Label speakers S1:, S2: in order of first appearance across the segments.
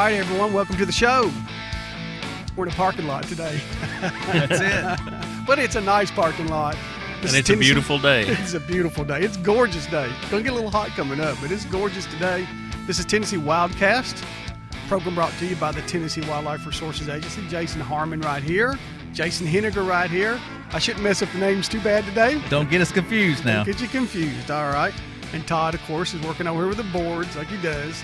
S1: right, everyone, welcome to the show. We're in a parking lot today.
S2: That's it.
S1: But it's a nice parking lot.
S3: And it's a beautiful day.
S1: It's a beautiful day. It's a gorgeous day. Going to get a little hot coming up, but it's gorgeous today. This is Tennessee WildCast, program brought to you by the Tennessee Wildlife Resources Agency. Jason Harmon right here. Jason Henegar right here. I shouldn't mess up the names too bad today.
S2: Don't get us confused now.
S1: Don't get you confused, all right? And Todd, of course, is working over here with the boards like he does,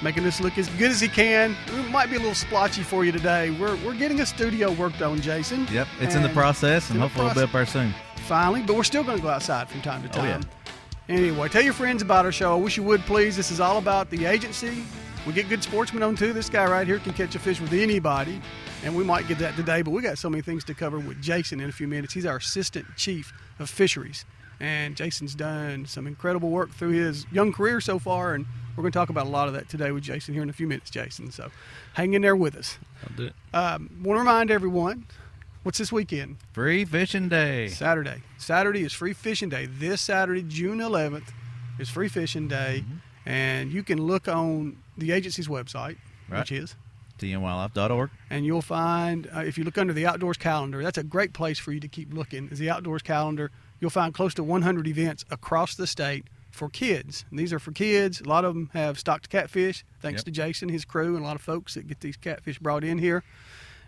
S1: making this look as good as he can. It might be a little splotchy for you today. We're getting a studio worked on, Jason.
S2: Yep, it's in the process, and hopefully we'll be up there soon.
S1: Finally, but we're still going to go outside from time to time. Oh, yeah. Anyway, tell your friends about our show. I wish you would, please. This is all about the agency. We get good sportsmen on, too. This guy right here can catch a fish with anybody, and we might get that today, but we got so many things to cover with Jason in a few minutes. He's our Assistant Chief of Fisheries, and Jason's done some incredible work through his young career so far, and we're going to talk about a lot of that today with Jason here in a few minutes, Jason. So hang in there with us.
S3: I'll do it.
S1: Want to remind everyone, what's this weekend?
S2: Free Fishing Day.
S1: Saturday. Saturday is Free Fishing Day. This Saturday, June 11th, is Free Fishing Day, and you can look on the agency's website, which is
S2: TWRA.org.
S1: and you'll find, if you look under the Outdoors Calendar, that's a great place for you to keep looking, is the Outdoors Calendar. You'll find close to 100 events across the state for kids. And these are for kids. A lot of them have stocked catfish, thanks to Jason, his crew, and a lot of folks that get these catfish brought in here.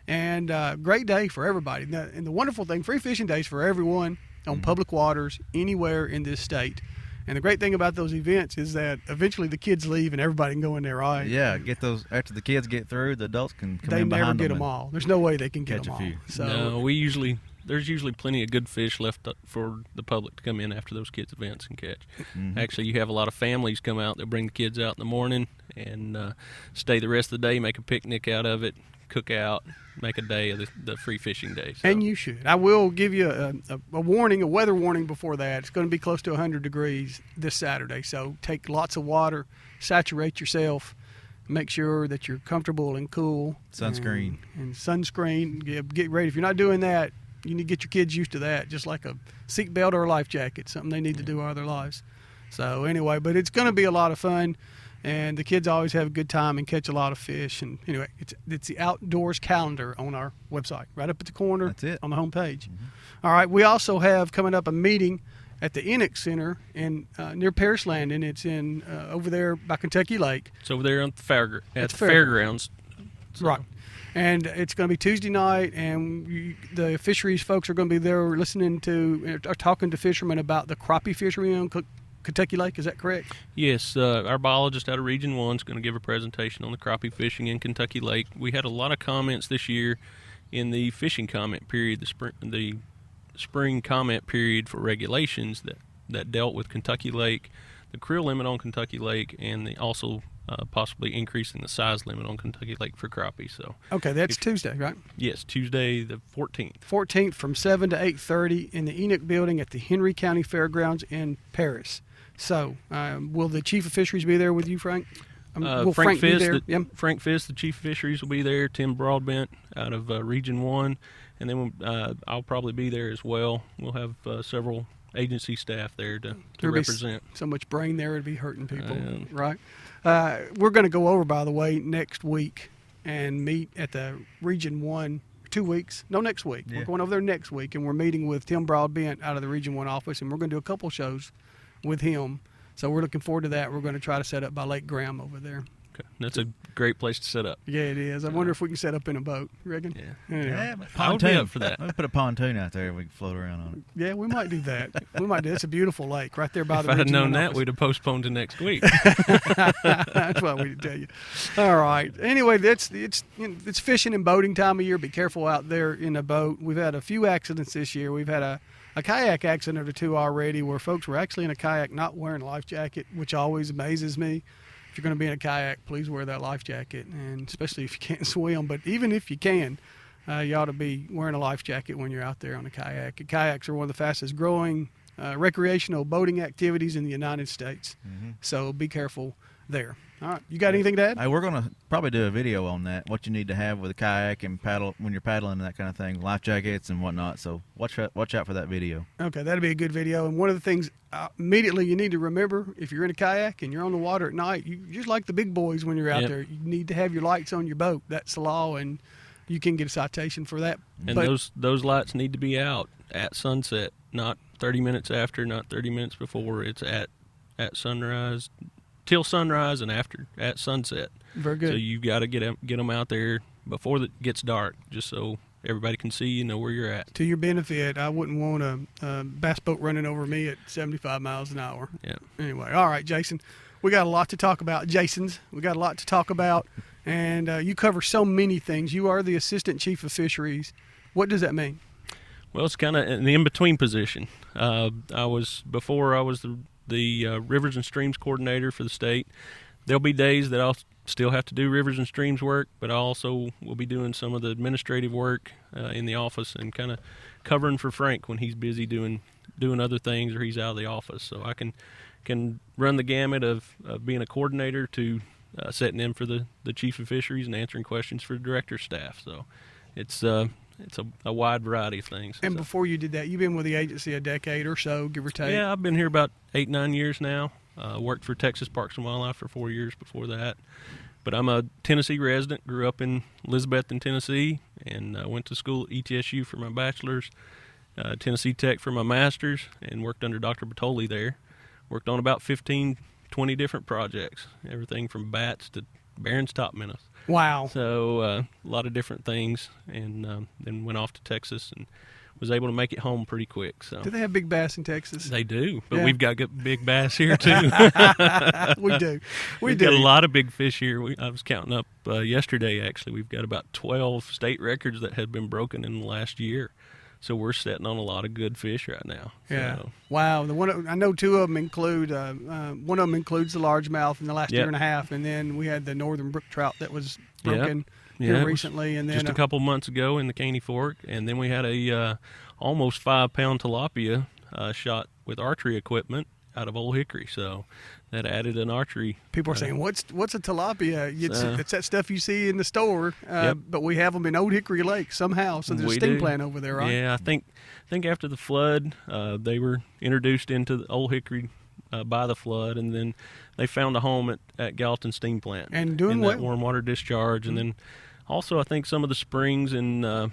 S1: And great day for everybody. And the wonderful thing, Free Fishing Days for everyone on public waters anywhere in this state. And the great thing about those events is that eventually the kids leave and everybody can go in there, right?
S2: Yeah, get those after the kids get through. The adults can come in behind them.
S1: They never get them all. There's no way they can get them all. So
S3: no, there's usually plenty of good fish left for the public to come in after those kids' events and catch. Actually, you have a lot of families come out. They'll bring the kids out in the morning and stay the rest of the day, make a picnic out of it, cook out, make a day of the free fishing day. So.
S1: And you should. I will give you a warning, a weather warning before that. It's going to be close to 100 degrees this Saturday, so take lots of water, saturate yourself, make sure that you're comfortable and cool.
S2: Sunscreen.
S1: And sunscreen. Get ready. If you're not doing that, you need to get your kids used to that, just like a seat belt or a life jacket, something they need to do all their lives. So anyway, but it's going to be a lot of fun. And the kids always have a good time and catch a lot of fish. And anyway, it's the Outdoors Calendar on our website, right up at the corner.
S2: That's it.
S1: On the homepage. All right, we also have coming up a meeting at the Enoch Center in near Paris Landing. It's in over there by Kentucky Lake.
S3: It's over there at the fairgrounds.
S1: So. Right. And it's going to be Tuesday night, and the fisheries folks are going to be there listening to or talking to fishermen about the crappie fishery on Kentucky Lake. Is that correct?
S3: Yes. Our biologist out of Region 1 is going to give a presentation on the crappie fishing in Kentucky Lake. We had a lot of comments this year in the fishing comment period, the spring comment period for regulations that dealt with Kentucky Lake, the creel limit on Kentucky Lake, and also possibly increasing the size limit on Kentucky Lake for crappie. So
S1: okay, that's Tuesday, right?
S3: Yes, Tuesday the 14th.
S1: 14th from 7 to 8:30 in the Enoch Building at the Henry County Fairgrounds in Paris. So will the Chief of Fisheries be there with you, Frank? Will
S3: Frank Fisk,
S1: be there?
S3: Frank Fisk, the Chief of Fisheries, will be there. Tim Broadbent out of Region 1. And then I'll probably be there as well. We'll have several agency staff there to represent.
S1: So much brain there, it'd be hurting people, right? We're going to go over, by the way, next week and meet at the Region 1 2 weeks. No, next week. Yeah. We're going over there next week, and we're meeting with Tim Broadbent out of the Region 1 office, and we're going to do a couple shows with him. So we're looking forward to that. We're going to try to set up by Lake Graham over there.
S3: Okay. That's a great place to set up.
S1: Yeah, it is. I wonder if we can set up in a boat. You reckon?
S3: Yeah.
S2: Yeah,
S3: I would be up for that.
S2: We'll put a pontoon out there and we can float around on it.
S1: Yeah, we might do that. It's a beautiful lake right there by the
S3: If I had known that,
S1: office.
S3: we'd have postponed to next week.
S1: That's why we didn't tell you. All right. Anyway, it's fishing and boating time of year. Be careful out there in a boat. We've had a few accidents this year. We've had a kayak accident or two already where folks were actually in a kayak not wearing a life jacket, which always amazes me. If you're going to be in a kayak, please wear that life jacket, and especially if you can't swim. But even if you can, you ought to be wearing a life jacket when you're out there on a kayak. Kayaks are one of the fastest growing recreational boating activities in the United States. So be careful there. All right. You got anything to add?
S2: Hey, we're gonna probably do a video on that. What you need to have with a kayak and paddle when you're paddling and that kind of thing, life jackets and whatnot. So watch out for that video.
S1: Okay, that'll be a good video. And one of the things immediately you need to remember, if you're in a kayak and you're on the water at night, you just like the big boys when you're out there. You need to have your lights on your boat. That's the law, and you can get a citation for that.
S3: And those lights need to be out at sunset, not 30 minutes after, not 30 minutes before. It's at sunrise, till sunrise, and after at sunset.
S1: Very good.
S3: So you got to get them out there before it gets dark, just so everybody can see, know where you're at.
S1: To your benefit, I wouldn't want a bass boat running over me at 75 miles an hour.
S3: Yeah.
S1: Anyway, all right, Jason, we got a lot to talk about. We got a lot to talk about, and you cover so many things. You are the Assistant Chief of Fisheries. What does that mean?
S3: Well, it's kind of an in-between position. I was the Rivers and Streams Coordinator for the state. There'll be days that I'll still have to do rivers and streams work, but I also will be doing some of the administrative work in the office and kind of covering for Frank when he's busy doing other things or he's out of the office. So I can run the gamut of being a coordinator to setting in for the Chief of Fisheries and answering questions for the director's staff. So it's a wide variety of things.
S1: And before you did that, you've been with the agency a decade or so, give or take.
S3: Yeah, I've been here about 8-9 years now. Worked for Texas Parks and Wildlife for 4 years before that. But I'm a Tennessee resident, grew up in Elizabeth, Tennessee, and went to school at ETSU for my bachelor's, Tennessee Tech for my master's, and worked under Dr. Bertoli there. Worked on about 15, 20 different projects, everything from bats to Barron's top minnows.
S1: Wow.
S3: So a lot of different things, and then went off to Texas and was able to make it home pretty quick. So
S1: do they have big bass in Texas?
S3: They do, but
S1: Yeah.
S3: we've got big bass here too.
S1: We do.
S3: We've got a lot of big fish here. I was counting up yesterday, actually. We've got about 12 state records that have been broken in the last year. So we're sitting on a lot of good fish right now.
S1: Yeah.
S3: So,
S1: Wow. I know two of them include, one of them includes the largemouth in the last year and a half, and then we had the northern brook trout that was broken here recently. And then
S3: just a couple months ago in the Caney Fork. And then we had a almost 5-pound tilapia shot with archery equipment out of Old Hickory. So that added an archery.
S1: People are saying, what's a tilapia? It's that stuff you see in the store, but we have them in Old Hickory Lake somehow. So there's a sting plant over there, right?
S3: Yeah, I think after the flood, they were introduced into the Old Hickory by the flood, and then they found a home at Gallatin Steam Plant.
S1: And doing
S3: that warm water discharge. And then also I think some of the springs in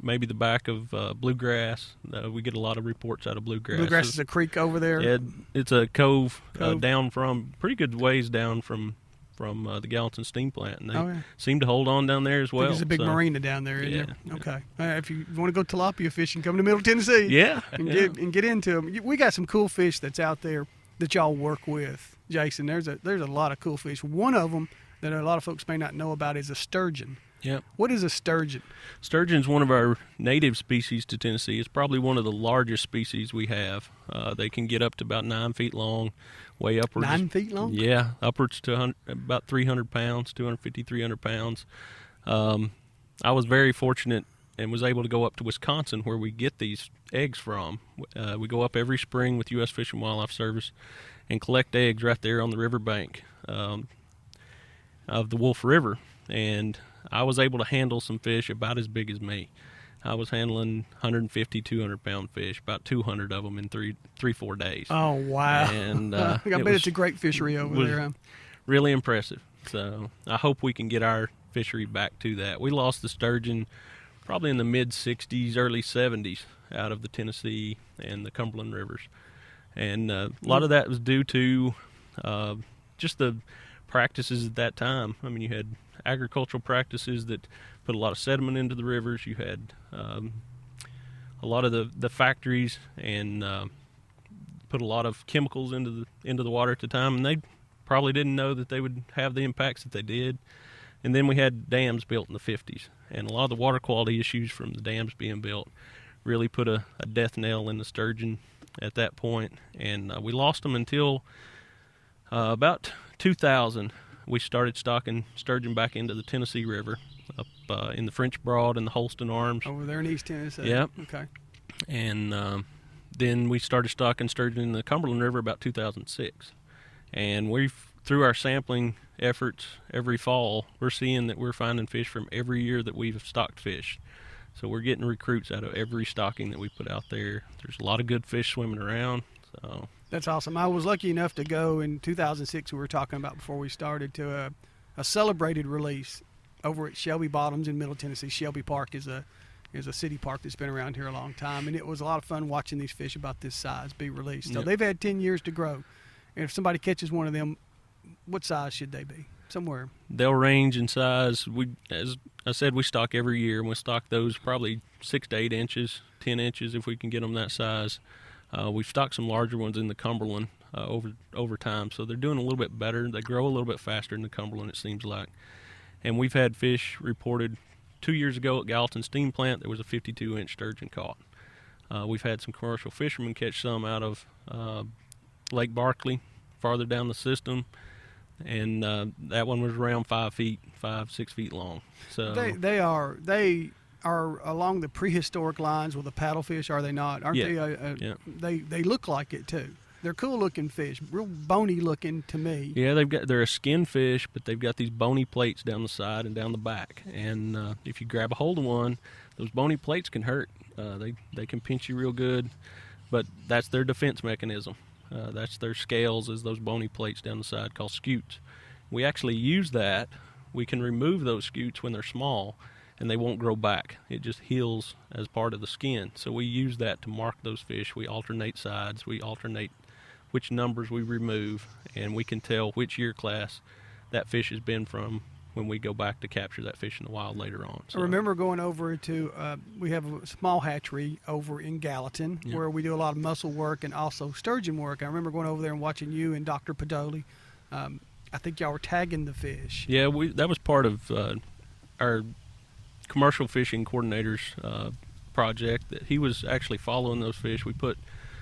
S3: maybe the back of Bluegrass. We get a lot of reports out of Bluegrass.
S1: Bluegrass is a creek over there.
S3: Yeah, it's a cove. Down from pretty good ways down from the Gallatin Steam Plant, and they seem to hold on down there as well.
S1: There's a big marina down there, isn't there? Okay. If you want to go tilapia fishing, come to Middle Tennessee. And get into them. We got some cool fish that's out there that y'all work with, Jason. There's a lot of cool fish. One of them that a lot of folks may not know about is a sturgeon.
S3: Yep.
S1: What is a sturgeon?
S3: Sturgeon's one of our native species to Tennessee. It's probably one of the largest species we have. They can get up to about 9 feet long, way upwards.
S1: 9 feet long?
S3: Yeah, upwards to about 300 pounds, 250, 300 pounds. I was very fortunate and was able to go up to Wisconsin where we get these eggs from. We go up every spring with U.S. Fish and Wildlife Service and collect eggs right there on the riverbank of the Wolf River. And I was able to handle some fish about as big as me. I was handling 150, 200-pound fish, about 200 of them in 3-4 days.
S1: Oh, wow.
S3: And
S1: I bet it's a great fishery over there. Huh?
S3: Really impressive. So I hope we can get our fishery back to that. We lost the sturgeon probably in the mid-'60s, early '70s out of the Tennessee and the Cumberland rivers. And a lot of that was due to just the practices at that time. I mean, you had agricultural practices that put a lot of sediment into the rivers. You had a lot of the factories and put a lot of chemicals into the water at the time, and they probably didn't know that they would have the impacts that they did. And then we had dams built in the 50s, and a lot of the water quality issues from the dams being built really put a death knell in the sturgeon at that point. And we lost them until about 2000. We started stocking sturgeon back into the Tennessee River up in the French Broad and the Holston Arms.
S1: Over there in East Tennessee.
S3: Yep.
S1: Okay.
S3: And then we started stocking sturgeon in the Cumberland River about 2006. And we've through our sampling efforts every fall, we're seeing that we're finding fish from every year that we've stocked fish. So we're getting recruits out of every stocking that we put out there. There's a lot of good fish swimming around. So
S1: That's awesome. I was lucky enough to go in 2006, we were talking about before we started, to a celebrated release over at Shelby Bottoms in Middle Tennessee. Shelby Park is a city park that's been around here a long time, and it was a lot of fun watching these fish about this size be released. So they've had 10 years to grow. And if somebody catches one of them, what size should they be? Somewhere.
S3: They'll range in size. As I said, we stock every year, and we stock those probably 6 to 8 inches, 10 inches if we can get them that size. We've stocked some larger ones in the Cumberland over time, so they're doing a little bit better. They grow a little bit faster in the Cumberland, it seems like. And we've had fish reported 2 years ago at Gallatin Steam Plant. There was a 52-inch sturgeon caught. We've had some commercial fishermen catch some out of Lake Barkley, farther down the system, and that one was around 5, 6 feet long. So
S1: they are along the prehistoric lines with the paddlefish, are they not? Aren't they? They look like it too. They're cool looking fish, real bony looking to me.
S3: Yeah, they're a skin fish, but they've got these bony plates down the side and down the back. And if you grab a hold of one, those bony plates can hurt. They can pinch you real good, but that's their defense mechanism. That's their scales, is those bony plates down the side called scutes. We actually use that. We can remove those scutes when they're small, and they won't grow back. It just heals as part of the skin. So we use that to mark those fish. We alternate sides. We alternate which numbers we remove, and we can tell which year class that fish has been from when we go back to capture that fish in the wild later on. So,
S1: I remember going over to, we have a small hatchery over in Gallatin where we do a lot of mussel work and also sturgeon work. I remember going over there and watching you and Dr. Podoli. I think y'all were tagging the fish.
S3: Yeah, that was part of our commercial fishing coordinator's project, that he was actually following those fish. We put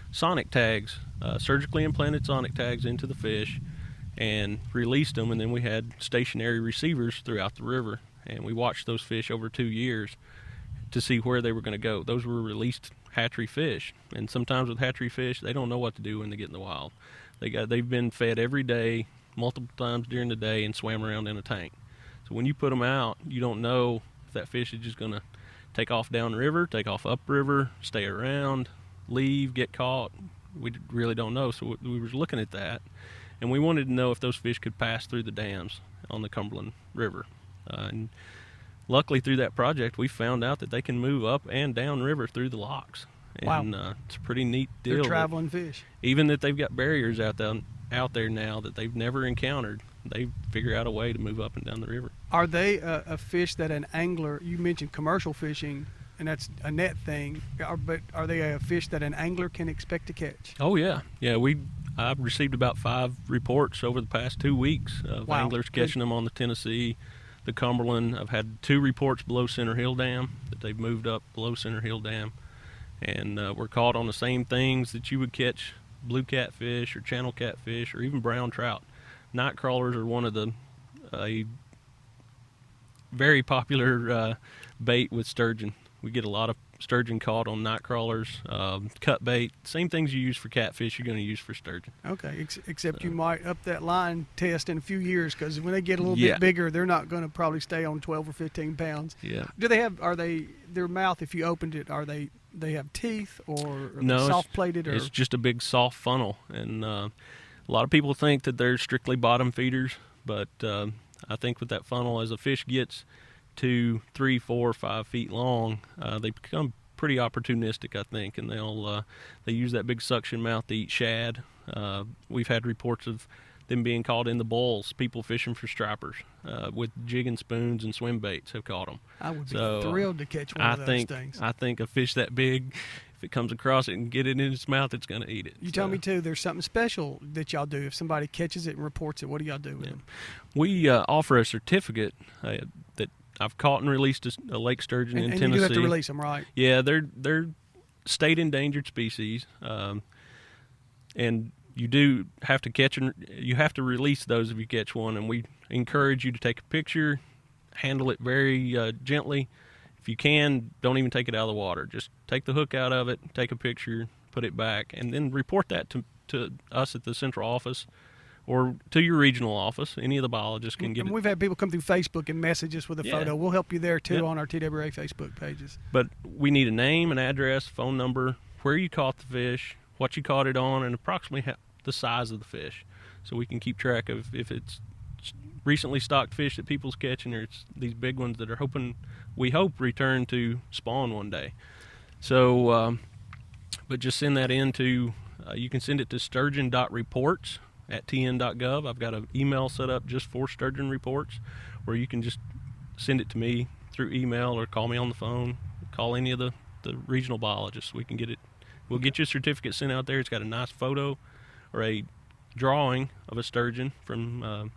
S3: sonic tags, surgically implanted sonic tags into the fish and released them, and then we had stationary receivers throughout the river, and we watched those fish over 2 years to see where they were going to go. Those were released hatchery fish, and sometimes with hatchery fish, they don't know what to do when they get in the wild. They've been fed every day, multiple times during the day, and swam around in a tank. So when you put them out, you don't know if that fish is just going to take off downriver, take off upriver, stay around, leave, get caught. We really don't know. So we were looking at that, and we wanted to know if those fish could pass through the dams on the Cumberland River. And luckily, through that project, we found out that they can move up and down river through the locks. And it's a pretty neat deal.
S1: They're traveling fish.
S3: Even that they've got barriers out there now that they've never encountered, they figure out a way to move up and down the river.
S1: Are they a fish that an angler, you mentioned commercial fishing, and that's a net thing, but are they a fish that an angler can expect to catch?
S3: Oh, yeah. Yeah, I've received about 5 reports over the past 2 weeks of anglers catching them on the Tennessee, the Cumberland. I've had 2 reports below Center Hill Dam, that they've moved up below Center Hill Dam, and we're caught on the same things that you would catch blue catfish or channel catfish or even brown trout. Night crawlers are one of a very popular bait with sturgeon. We get a lot of sturgeon caught on night crawlers, cut bait, same things you use for catfish you're going to use for sturgeon.
S1: Okay, except you might up that line test in a few years, because when they get a little bit bigger, they're not going to probably stay on 12 or 15 pounds.
S3: Yeah.
S1: Do they have, their mouth, if you opened it, they have teeth, or
S3: no,
S1: soft plated?
S3: It's just a big soft funnel, and a lot of people think that they're strictly bottom feeders, but I think with that funnel, as a fish gets 2, 3, 4, 5 feet long, they become pretty opportunistic, I think, and they use that big suction mouth to eat shad. We've had reports of them being caught in the bowls. People fishing for stripers with jigging spoons and swim baits have caught them.
S1: I would be thrilled to catch one of those things.
S3: I think a fish that big, if it comes across it and get it in its mouth, it's going to eat it.
S1: You tell me, too, there's something special that y'all do. If somebody catches it and reports it, what do y'all do with them?
S3: We offer a certificate that I've caught and released a lake sturgeon in Tennessee.
S1: And you do have to release them, right?
S3: Yeah, they're state endangered species, and you do have to catch and you have to release those if you catch one. And we encourage you to take a picture, handle it very gently. If you can, don't even take it out of the water. Just take the hook out of it, take a picture, put it back, and then report that to us at the central office or to your regional office. Any of the biologists can get
S1: and
S3: it.
S1: we've had people come through Facebook and message us with a photo. We'll help you there, too,
S3: Yep.
S1: on our TWRA Facebook pages.
S3: But we need a name, an address, phone number, where you caught the fish, what you caught it on, and approximately the size of the fish, so we can keep track of if it's recently stocked fish that people's catching, or it's these big ones that are we hope return to spawn one day. So, but just send that in to, you can send it to sturgeon.reports@tn.gov. I've got an email set up just for sturgeon reports, where you can just send it to me through email or call me on the phone, call any of the regional biologists. We can get it. We'll get you a certificate sent out there. It's got a nice photo or a drawing of a sturgeon from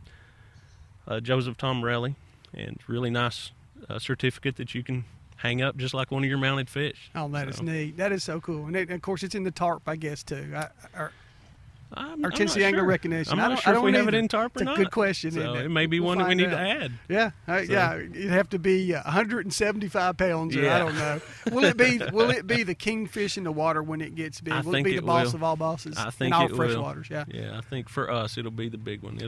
S3: Joseph Tomarelli, and really nice certificate that you can hang up just like one of your mounted fish.
S1: Oh, that is neat. That is so cool. And of course, it's in the tarp, I guess, too. Our Tennessee angler recognition.
S3: I'm not sure if we have it in tarp or
S1: not.
S3: not.
S1: It's a good question.
S3: So
S1: isn't it?
S3: It may be one that we need to add.
S1: Yeah, yeah. It'd have to be 175 pounds. Or I don't know. Will it be the kingfish in the water when it gets big? Will it be the boss of all bosses?
S3: I think
S1: in all
S3: it
S1: fresh
S3: will.
S1: waters. Yeah.
S3: Yeah, I think for us it'll be the big one.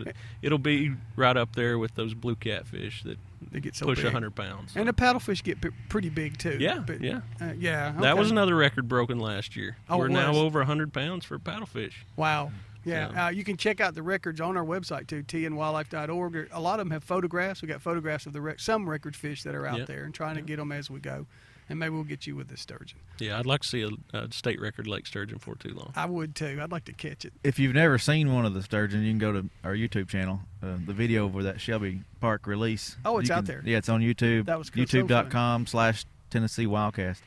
S3: It'll be right up there with those blue catfish that
S1: they get so
S3: push
S1: big.
S3: 100 pounds. So.
S1: And the paddlefish get pretty big too.
S3: Yeah,
S1: but,
S3: yeah.
S1: Yeah. Okay.
S3: That was another record broken last year.
S1: Oh,
S3: We're
S1: it
S3: now
S1: was?
S3: over 100 pounds for paddlefish.
S1: Wow. Yeah,
S3: So.
S1: you can check out the records on our website too, tnwildlife.org. A lot of them have photographs. We got photographs of some record fish that are out there, and trying to get them as we go. And maybe we'll get you with the sturgeon.
S3: Yeah, I'd like to see a state record lake sturgeon for too long.
S1: I would too. I'd like to catch it.
S2: If you've never seen one of the sturgeon, you can go to our YouTube channel. The video over that Shelby Park release.
S1: Oh, it's out there.
S2: Yeah, it's on YouTube.
S1: That was cool.
S3: YouTube.com/Tennessee WildCast,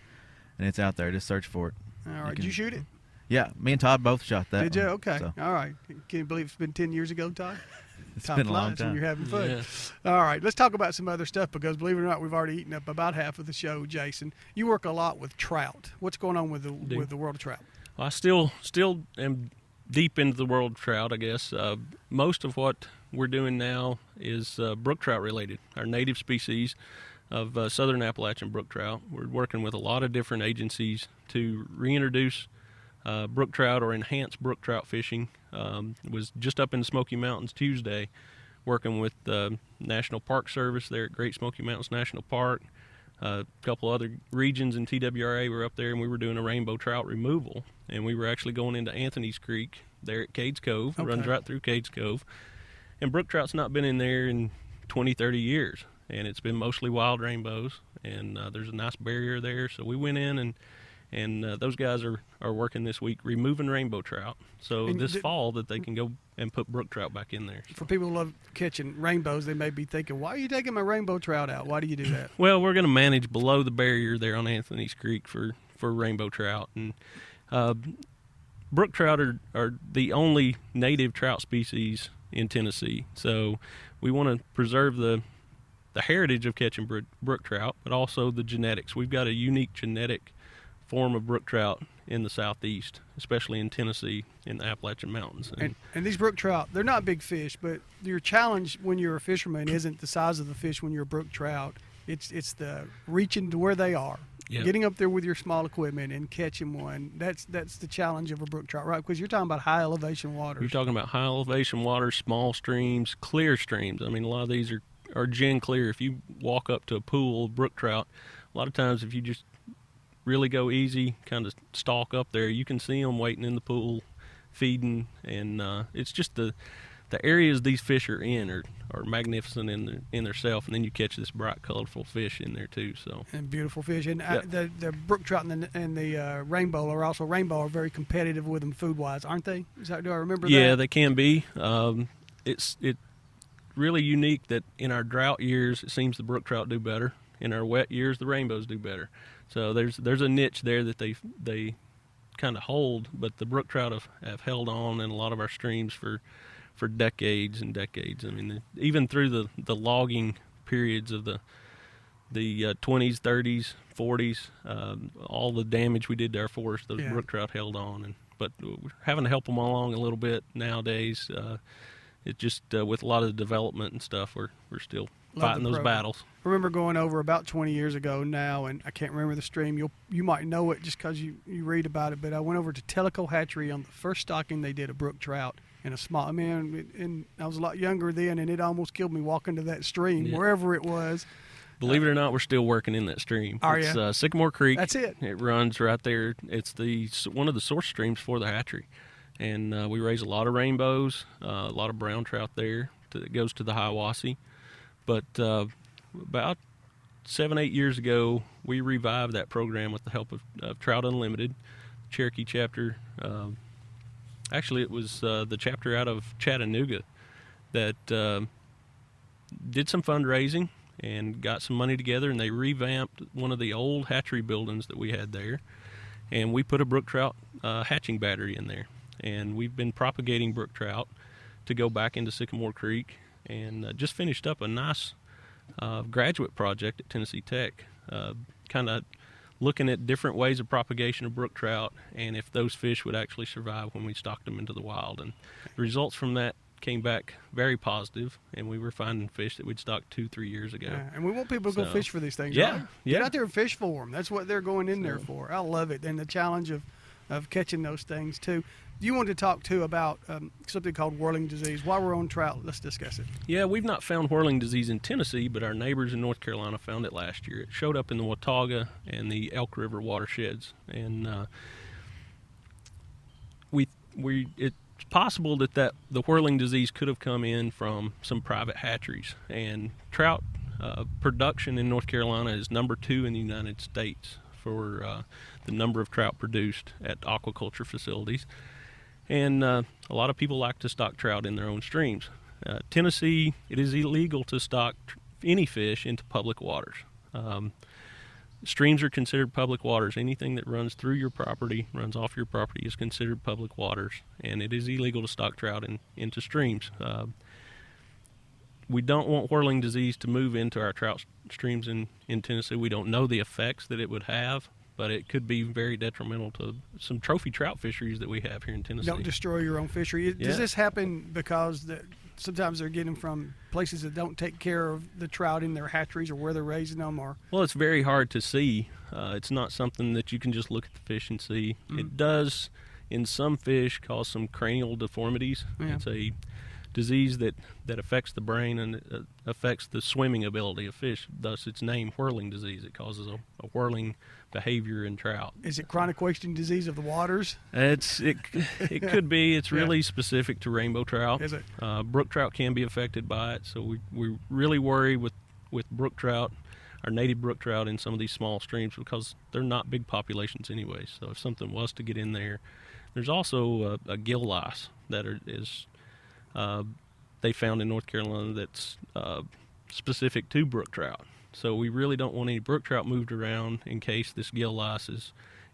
S2: and it's out there. Just search for it.
S1: All right. Did you shoot it?
S2: Yeah, me and Todd both shot that.
S1: Did you?
S2: one,
S1: Okay.
S2: so.
S1: All right. Can you believe it's been 10 years ago, Todd?
S2: It's
S1: Time
S2: been a long
S1: flies when
S2: time.
S1: you're having fun.
S3: Yeah.
S1: All right. Let's talk about some other stuff, because believe it or not, we've already eaten up about half of the show, Jason. You work a lot with trout. What's going on with the world of trout?
S3: Well, I still am deep into the world of trout, I guess. Most of what we're doing now is brook trout related, our native species of southern Appalachian brook trout. We're working with a lot of different agencies to reintroduce brook trout or enhance brook trout fishing. Was just up in the Smoky Mountains Tuesday, working with the National Park Service there at Great Smoky Mountains National Park. A couple other regions in TWRA were up there, and we were doing a rainbow trout removal. And we were actually going into Anthony's Creek there at Cades Cove.
S1: Okay.
S3: Runs right through Cades Cove. And brook trout's not been in there in 20, 30 years. And it's been mostly wild rainbows. And there's a nice barrier there. So we went in, and those guys are working this week removing rainbow trout. So
S1: And
S3: this fall that they can go and put brook trout back in there.
S1: For people who love catching rainbows, they may be thinking, why are you taking my rainbow trout out? Why do you do that?
S3: Well, we're going to manage below the barrier there on Anthony's Creek for rainbow trout. And brook trout are the only native trout species in Tennessee. So we want to preserve the heritage of catching brook trout, but also the genetics. We've got a unique genetic form of brook trout in the southeast, especially in Tennessee in the Appalachian Mountains.
S1: And these brook trout, they're not big fish, but your challenge when you're a fisherman isn't the size of the fish when you're a brook trout. It's the reaching to where they are, getting up there with your small equipment and catching one. That's the challenge of a brook trout, right? Because you're talking about high elevation waters.
S3: You're talking about high elevation waters, small streams, clear streams. I mean, a lot of these are gin clear. If you walk up to a pool of brook trout, a lot of times if you just really go easy, kind of stalk up there, you can see them waiting in the pool, feeding, and it's just the areas these fish are in are magnificent in their self, and then you catch this bright, colorful fish in there too. So
S1: and beautiful fish, and the brook trout and the rainbow are very competitive with them food wise, aren't they? Do I remember that?
S3: Yeah, they can be. It's really unique that in our drought years, it seems the brook trout do better. In our wet years, the rainbows do better. So there's a niche there that they kind of hold, but the brook trout have held on in a lot of our streams for decades and decades. I mean, even through the logging periods of the 20s, 30s, 40s, all the damage we did to our forest, those brook trout held on. But we're having to help them along a little bit nowadays. It just with a lot of the development and stuff, we're still fighting those battles.
S1: I remember going over about 20 years ago now, and I can't remember the stream. You might know it just because you read about it, but I went over to Tellico Hatchery on the first stocking they did of brook trout, in a small. I mean, and I was a lot younger then, and it almost killed me walking to that stream,
S3: Yeah.
S1: wherever it was.
S3: Believe it or not, we're still working in that stream.
S1: Are
S3: It's
S1: ya?
S3: Sycamore Creek.
S1: That's it.
S3: It runs right there. It's one of the source streams for the hatchery, and we raise a lot of rainbows, a lot of brown trout there that goes to the Hiawassee. But about 7-8 years ago, we revived that program with the help of Trout Unlimited, Cherokee chapter. Actually, it was the chapter out of Chattanooga that did some fundraising and got some money together, and they revamped one of the old hatchery buildings that we had there, and we put a brook trout hatching battery in there, and we've been propagating brook trout to go back into Sycamore Creek, and just finished up a nice graduate project at Tennessee Tech, kind of looking at different ways of propagation of brook trout and if those fish would actually survive when we stocked them into the wild. And the results from that came back very positive, and we were finding fish that we'd stocked 2-3 years ago.
S1: Yeah, and we want people to go fish for these things.
S3: Yeah,
S1: right?
S3: yeah.
S1: Get out there and fish for them. That's what they're going in there for. I love it, and the challenge of catching those things too. You wanted to talk too about something called whirling disease. While we're on trout, let's discuss it.
S3: Yeah, we've not found whirling disease in Tennessee, but our neighbors in North Carolina found it last year. It showed up in the Watauga and the Elk River watersheds, and it's possible that the whirling disease could have come in from some private hatcheries. And trout production in North Carolina is number 2 in the United States for the number of trout produced at aquaculture facilities. And a lot of people like to stock trout in their own streams. Tennessee, it is illegal to stock any fish into public waters. Streams are considered public waters. Anything that runs through your property, runs off your property, is considered public waters, and it is illegal to stock trout into streams. We don't want whirling disease to move into our trout streams in Tennessee. We don't know the effects that it would have, but it could be very detrimental to some trophy trout fisheries that we have here in Tennessee.
S1: Don't destroy your own fishery.
S3: Yeah.
S1: Does this happen because sometimes they're getting from places that don't take care of the trout in their hatcheries or where they're raising them? Or
S3: Well, it's very hard to see. It's not something that you can just look at the fish and see. It does, in some fish, cause some cranial deformities.
S1: Yeah.
S3: It's a disease that affects the brain and affects the swimming ability of fish, thus its name, whirling disease. It causes a whirling behavior in trout.
S1: is it chronic wasting disease of the waters?
S3: It could be. It's really specific to rainbow trout.
S1: Is it?
S3: Brook trout can be affected by it, so we really worry with brook trout, our native brook trout in some of these small streams, because they're not big populations anyway. So if something was to get in there, there's also a gill lice that is they found in North Carolina that's specific to brook trout. So we really don't want any brook trout moved around in case this gill lice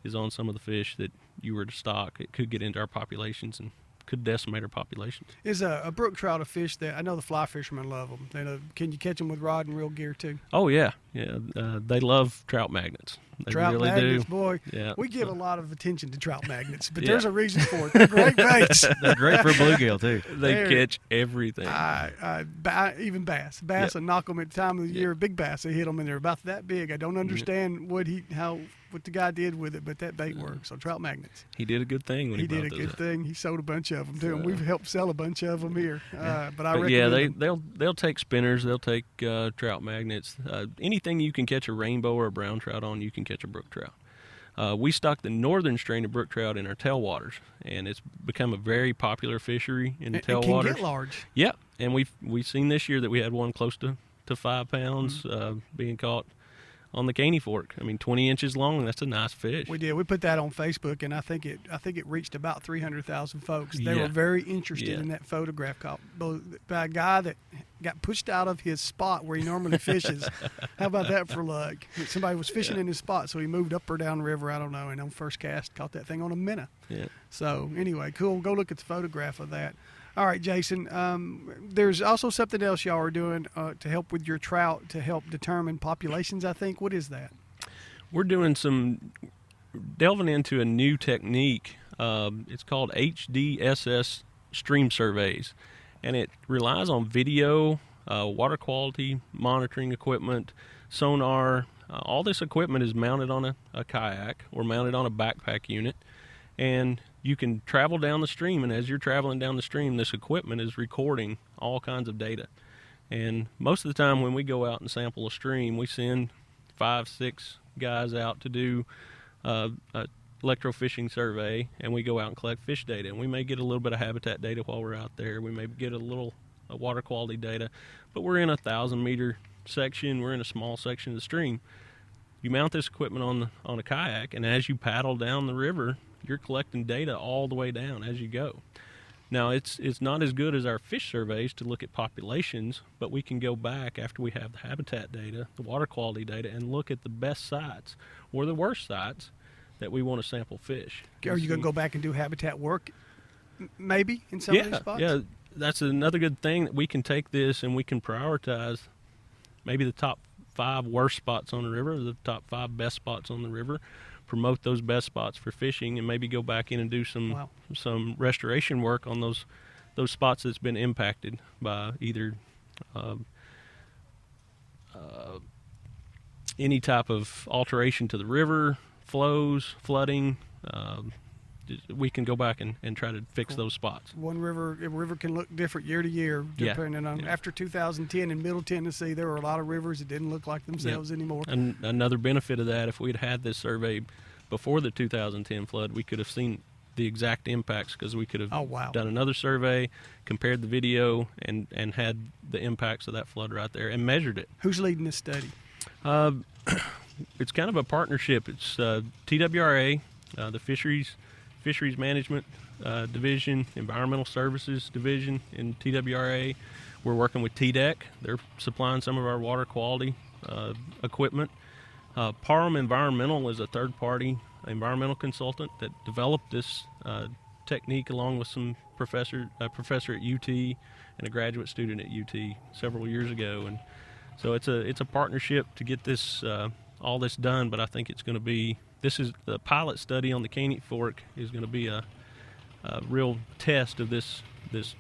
S3: is on some of the fish that you were to stock. It could get into our populations and could decimate our populations.
S1: Is a brook trout a fish that I know the fly fishermen love them? Can you catch them with rod and reel gear too?
S3: Oh yeah. They love trout magnets. They
S1: Trout
S3: really
S1: magnets,
S3: do.
S1: boy.
S3: Yeah.
S1: We give a lot of attention to trout magnets, but
S3: Yeah.
S1: there's a reason for it. They're great baits.
S2: They're great for bluegill too.
S3: They
S1: There.
S3: catch everything.
S1: Even bass. Bass will knock them at the time of the year. Big bass, they hit them and they're about that big. I don't understand what the guy did with it, but that bait works. So trout magnets.
S3: He did a good thing when he
S1: He did a
S3: brought
S1: good
S3: those up.
S1: thing. He sold a bunch of them too, and we've helped sell a bunch of them here. But I
S3: But
S1: recommend
S3: yeah,
S1: them.
S3: they'll take spinners, they'll take trout magnets. Anything you can catch a rainbow or a brown trout on, you can catch a brook trout. We stock the northern strain of brook trout in our tailwaters, and it's become a very popular fishery in the
S1: It can
S3: tailwaters.
S1: get large.
S3: Yep, and we've seen this year that we had one close to 5 pounds being caught on the Caney Fork. I mean, 20 inches long. That's a nice fish.
S1: We did. We put that on Facebook, and I think it reached about 300,000 folks. They were very interested in that photograph caught by a guy that got pushed out of his spot where he normally fishes. How about that for luck? Somebody was fishing in his spot, so he moved up or down the river, I don't know, and on first cast caught that thing on a minnow.
S3: Yeah.
S1: So anyway, cool. Go look at the photograph of that. All right, Jason, there's also something else y'all are doing to help with your trout to help determine populations, I think. What is that?
S3: We're doing delving into a new technique. It's called HDSS stream surveys, and it relies on video, water quality monitoring equipment, sonar. All this equipment is mounted on a kayak or mounted on a backpack unit, and you can travel down the stream, and as you're traveling down the stream, this equipment is recording all kinds of data. And most of the time when we go out and sample a stream, we send 5-6 guys out to do a electrofishing survey, and we go out and collect fish data. And we may get a little bit of habitat data while we're out there. We may get a little water quality data, but we're in a 1,000-meter section. We're in a small section of the stream. You mount this equipment on a kayak, and as you paddle down the river, you're collecting data all the way down as you go. Now, it's not as good as our fish surveys to look at populations, but we can go back after we have the habitat data, the water quality data, and look at the best sites or the worst sites that we want to sample fish.
S1: Are you going to go back and do habitat work, maybe, in some of these spots?
S3: Yeah, that's another good thing, that we can take this and we can prioritize maybe the top 5 worst spots on the river, the top 5 best spots on the river, promote those best spots for fishing, and maybe go back in and do some restoration work on those spots that's been impacted by either any type of alteration to the river, flows, flooding. We can go back and try to fix those spots.
S1: A river can look different year to year, depending on. After 2010 in Middle Tennessee, there were a lot of rivers that didn't look like themselves anymore.
S3: And another benefit of that, if we'd had this survey before the 2010 flood, we could have seen the exact impacts, because we could have done another survey, compared the video, and had the impacts of that flood right there and measured it.
S1: Who's leading this study?
S3: It's kind of a partnership. It's TWRA, the Fisheries Management Division, Environmental Services Division in TWRA. We're working with TDEC. They're supplying some of our water quality equipment. Parham Environmental is a third-party environmental consultant that developed this technique along with some professor at UT and a graduate student at UT several years ago. And so it's a partnership to get this all this done. But I think it's going to be, this is the pilot study on the Caney Fork is going to be a real test of this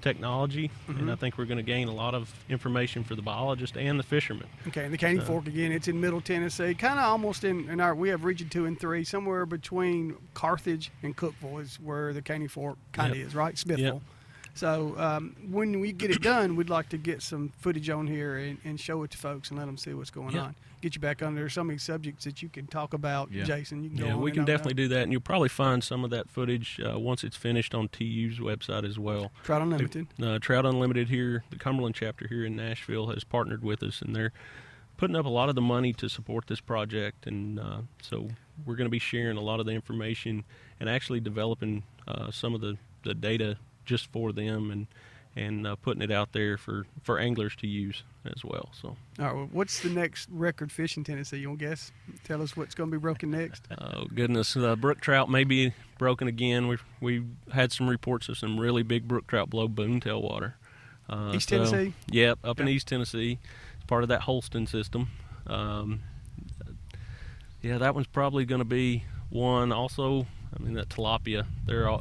S3: technology, and I think we're going to gain a lot of information for the biologist and the fishermen.
S1: Okay, and the Caney Fork, again, it's in Middle Tennessee, kind of almost in our, we have Region 2 and 3, somewhere between Carthage and Cookeville is where the Caney Fork kind of is, right? Smithville.
S3: Yep.
S1: So when we get it done, we'd like to get some footage on here and show it to folks and let them see what's going on. Get you back under so many subjects that you can talk about, Jason. You can go on.
S3: We can definitely do that, and you'll probably find some of that footage once it's finished on TU's website as well.
S1: Trout Unlimited.
S3: Trout Unlimited here, the Cumberland chapter here in Nashville has partnered with us, and they're putting up a lot of the money to support this project, and so we're going to be sharing a lot of the information and actually developing some of the data just for them, and putting it out there for anglers to use as well. So,
S1: all right, well, what's the next record fish in Tennessee? You want to guess? Tell us what's going to be broken next.
S3: Oh goodness, brook trout may be broken again. We've had some reports of some really big brook trout below Boontail water.
S1: East Tennessee.
S3: Yep, up in East Tennessee. It's part of that Holston system. That one's probably going to be one. Also, I mean, that tilapia.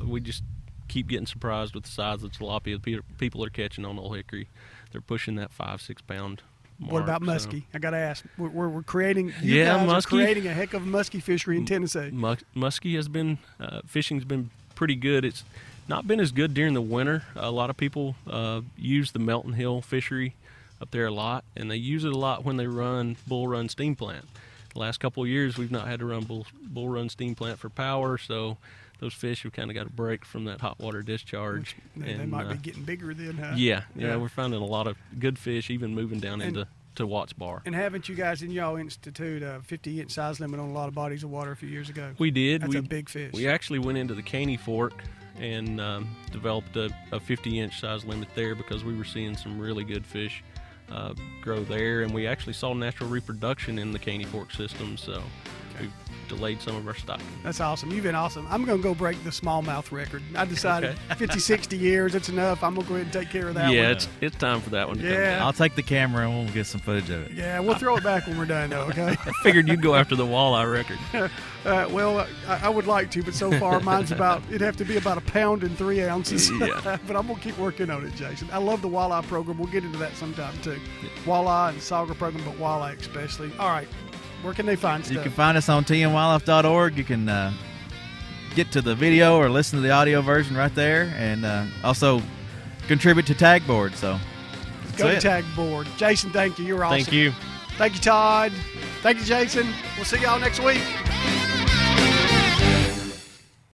S3: We just keep getting surprised with the size of tilapia people are catching on Old Hickory. They're pushing that 5-6 pound mark.
S1: What about muskie? I got to ask. We're creating.
S3: Muskie.
S1: Are creating a heck of a muskie fishery in Tennessee.
S3: Muskie has been fishing's been pretty good. It's not been as good during the winter. A lot of people use the Melton Hill fishery up there a lot, and they use it a lot when they run Bull Run steam plant. The last couple of years, we've not had to run Bull Run steam plant for power, so those fish have kind of got a break from that hot water discharge.
S1: They might be getting bigger then, huh?
S3: Yeah, we're finding a lot of good fish, even moving down into Watts Bar.
S1: And haven't you guys in y'all institute a 50-inch size limit on a lot of bodies of water a few years ago?
S3: We did.
S1: That's a big fish.
S3: We actually went into the Caney Fork and developed a 50-inch size limit there because we were seeing some really good fish grow there, and we actually saw natural reproduction in the Caney Fork system, so we've delayed some of our stocking.
S1: That's awesome. You've been awesome. I'm going to go break the smallmouth record. I decided 50, 60 years, it's enough. I'm going to go ahead and take care of that one.
S3: Yeah, it's time for that one to come down.
S2: I'll take the camera and we'll get some footage of it.
S1: Yeah, we'll throw it back when we're done, though, okay?
S3: I figured you'd go after the walleye record.
S1: Well, I would like to, but so far mine's it'd have to be about 1 pound and 3 ounces.
S3: Yeah.
S1: But I'm going to keep working on it, Jason. I love the walleye program. We'll get into that sometime, too. Walleye and sauger program, but walleye especially. All right. Where can they find stuff?
S2: You can find us on tnwildlife.org. You can get to the video or listen to the audio version right there, and also contribute to Tag Board. So
S1: Go to Tag Board. Jason, thank you. You're awesome.
S3: Thank you.
S1: Thank you, Todd. Thank you, Jason. We'll see y'all next week.